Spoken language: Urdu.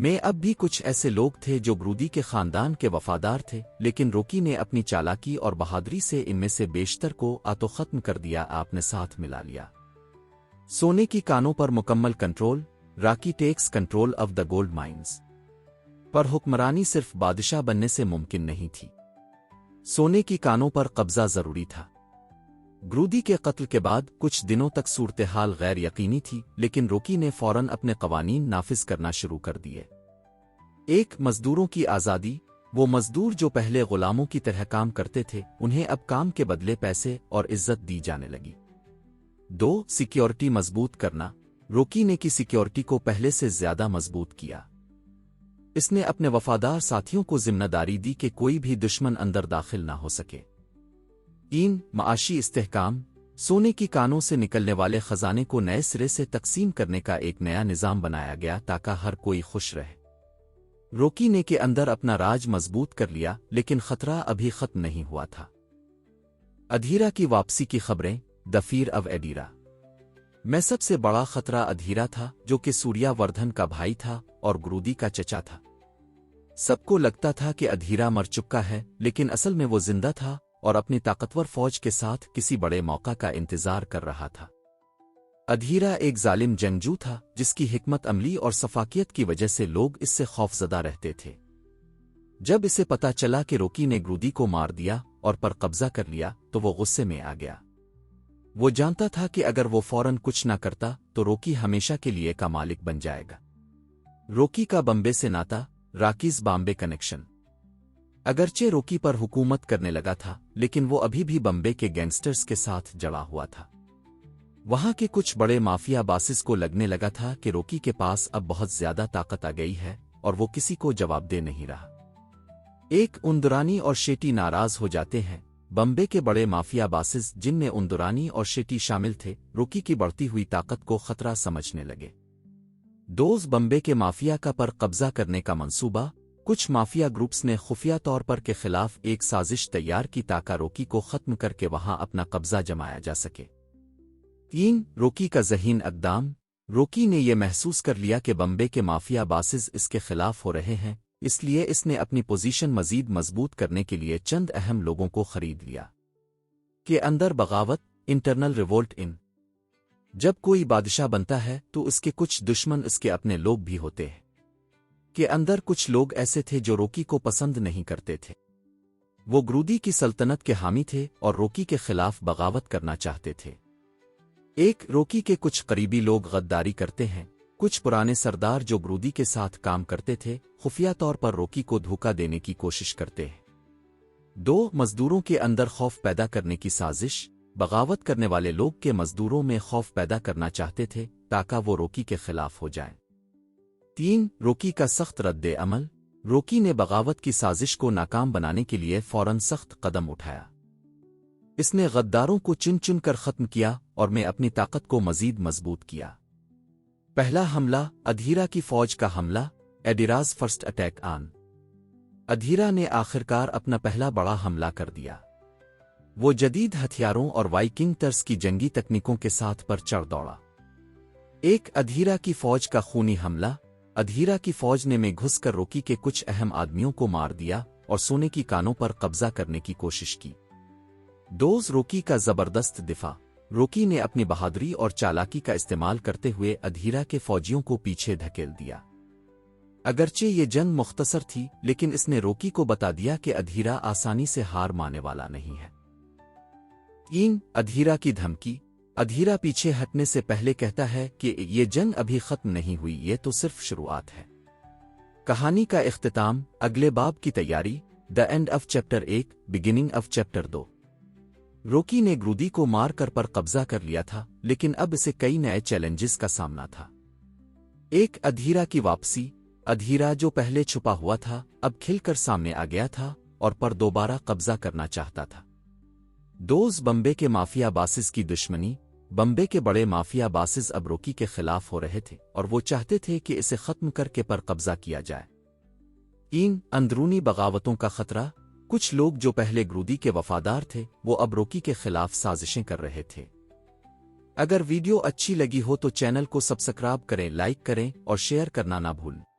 میں اب بھی کچھ ایسے لوگ تھے جو گرودی کے خاندان کے وفادار تھے، لیکن روکی نے اپنی چالاکی اور بہادری سے ان میں سے بیشتر کو آتو ختم کر دیا، آپ نے ساتھ ملا لیا۔ سونے کی کانوں پر مکمل control, Rocky takes control of the gold mines. پر حکمرانی صرف بادشاہ بننے سے ممکن نہیں تھی، سونے کی کانوں پر قبضہ ضروری تھا۔ گرودی کے قتل کے بعد کچھ دنوں تک صورتحال غیر یقینی تھی، لیکن روکی نے فوراً اپنے قوانین نافذ کرنا شروع کر دیے۔ ایک، مزدوروں کی آزادی۔ وہ مزدور جو پہلے غلاموں کی طرح کام کرتے تھے، انہیں اب کام کے بدلے پیسے اور عزت دی جانے لگی۔ دو، سیکیورٹی مضبوط کرنا۔ روکی نے کی سیکیورٹی کو پہلے سے زیادہ مضبوط کیا۔ اس نے اپنے وفادار ساتھیوں کو ذمہ داری دی کہ کوئی بھی دشمن اندر داخل نہ ہو سکے۔ تین، معاشی استحکام۔ سونے کی کانوں سے نکلنے والے خزانے کو نئے سرے سے تقسیم کرنے کا ایک نیا نظام بنایا گیا تاکہ ہر کوئی خوش رہے۔ روکی نے کے اندر اپنا راج مضبوط کر لیا، لیکن خطرہ ابھی ختم نہیں ہوا تھا۔ ادھیرا کی واپسی کی خبریں۔ دی فیر آف ایڈیرا۔ میں سب سے بڑا خطرہ ادھیرا تھا، جو کہ سوریا وردھن کا بھائی تھا اور گرودی کا چچا تھا۔ سب کو لگتا تھا کہ ادھیرا مر چکا ہے، لیکن اصل میں وہ زندہ تھا اور اپنی طاقتور فوج کے ساتھ کسی بڑے موقع کا انتظار کر رہا تھا۔ ادھیرا ایک ظالم جنگجو تھا، جس کی حکمت عملی اور شفافیت کی وجہ سے لوگ اس سے خوفزدہ رہتے تھے۔ جب اسے پتا چلا کہ روکی نے گرودی کو مار دیا اور پر قبضہ کر لیا تو وہ غصے میں آ گیا۔ وہ جانتا تھا کہ اگر وہ فوراً کچھ نہ کرتا تو روکی ہمیشہ کے لیے کا مالک بن جائے گا۔ روکی کا بمبے سے ناتا۔ راکیز بامبے کنیکشن۔ اگرچہ روکی پر حکومت کرنے لگا تھا، لیکن وہ ابھی بھی بمبے کے گینگسٹرز کے ساتھ جڑا ہوا تھا۔ وہاں کے کچھ بڑے مافیا باسز کو لگنے لگا تھا کہ روکی کے پاس اب بہت زیادہ طاقت آ گئی ہے اور وہ کسی کو جواب دہ نہیں رہا۔ ایک، اندرانی اور شیٹی ناراض ہو جاتے ہیں۔ بمبے کے بڑے مافیا باسز، جن میں اندرانی اور شیٹی شامل تھے، روکی کی بڑھتی ہوئی طاقت کو خطرہ سمجھنے لگے۔ دوز، بمبے کے مافیا کا پر قبضہ کرنے کا منصوبہ۔ کچھ مافیا گروپس نے خفیہ طور پر کے خلاف ایک سازش تیار کی تاکہ روکی کو ختم کر کے وہاں اپنا قبضہ جمایا جا سکے۔ تین، روکی کا ذہین اقدام۔ روکی نے یہ محسوس کر لیا کہ بمبے کے مافیا باسز اس کے خلاف ہو رہے ہیں، اس لیے اس نے اپنی پوزیشن مزید مضبوط کرنے کے لیے چند اہم لوگوں کو خرید لیا۔ کے اندر بغاوت، انٹرنل ریوولٹ۔ جب کوئی بادشاہ بنتا ہے تو اس کے کچھ دشمن اس کے اپنے لوگ بھی ہوتے ہیں۔ کے اندر کچھ لوگ ایسے تھے جو روکی کو پسند نہیں کرتے تھے۔ وہ گرودی کی سلطنت کے حامی تھے اور روکی کے خلاف بغاوت کرنا چاہتے تھے۔ ایک، روکی کے کچھ قریبی لوگ غداری کرتے ہیں۔ کچھ پرانے سردار جو گرودی کے ساتھ کام کرتے تھے، خفیہ طور پر روکی کو دھوکہ دینے کی کوشش کرتے ہیں۔ دو، مزدوروں کے اندر خوف پیدا کرنے کی سازش۔ بغاوت کرنے والے لوگ کے مزدوروں میں خوف پیدا کرنا چاہتے تھے تاکہ وہ روکی کے خلاف ہو جائیں۔ تین، روکی کا سخت رد عمل۔ روکی نے بغاوت کی سازش کو ناکام بنانے کے لیے فوراً سخت قدم اٹھایا۔ اس نے غداروں کو چن چن کر ختم کیا اور میں اپنی طاقت کو مزید مضبوط کیا۔ پہلا حملہ، ادھیرا کی فوج کا حملہ۔ ایڈیراز فرسٹ اٹیک آن۔ ادھیرا نے آخرکار اپنا پہلا بڑا حملہ کر دیا۔ وہ جدید ہتھیاروں اور وائکنگ طرز کی جنگی تکنیکوں کے ساتھ پر چڑھ دوڑا۔ ایک، ادھیرا کی فوج کا خونی حملہ۔ ادھیرا کی فوج نے میں گھس کر روکی کے کچھ اہم آدمیوں کو مار دیا اور سونے کی کانوں پر قبضہ کرنے کی کوشش کی۔ دوز، روکی کا زبردست دفاع۔ روکی نے اپنی بہادری اور چالاکی کا استعمال کرتے ہوئے ادھیرا کے فوجیوں کو پیچھے دھکیل دیا۔ اگرچہ یہ جنگ مختصر تھی، لیکن اس نے روکی کو بتا دیا کہ ادھیرا آسانی سے ہار مانے والا نہیں ہے۔ تین، ادھیرا کی دھمکی۔ ادھیرا پیچھے ہٹنے سے پہلے کہتا ہے کہ یہ جنگ ابھی ختم نہیں ہوئی، یہ تو صرف شروعات ہے۔ کہانی کا اختتام، اگلے باب کی تیاری۔ The end of chapter 1، beginning of chapter 2۔ روکی نے گرودی کو مار کر پر قبضہ کر لیا تھا، لیکن اب اسے کئی نئے چیلنجز کا سامنا تھا۔ ایک، ادھیرا کی واپسی۔ ادھیرا جو پہلے چھپا ہوا تھا اب کھل کر سامنے آ گیا تھا اور پر دوبارہ قبضہ کرنا چاہتا تھا۔ دوز، بمبے کے مافیا باسز کی دشمنی۔ بمبے کے بڑے مافیا باسز اب روکی کے خلاف ہو رہے تھے اور وہ چاہتے تھے کہ اسے ختم کر کے پر قبضہ کیا جائے۔ تین، اندرونی بغاوتوں کا خطرہ۔ کچھ لوگ جو پہلے گرودی کے وفادار تھے وہ اب روکی کے خلاف سازشیں کر رہے تھے۔ اگر ویڈیو اچھی لگی ہو تو چینل کو سبسکرائب کریں، لائک کریں اور شیئر کرنا نہ بھولیں۔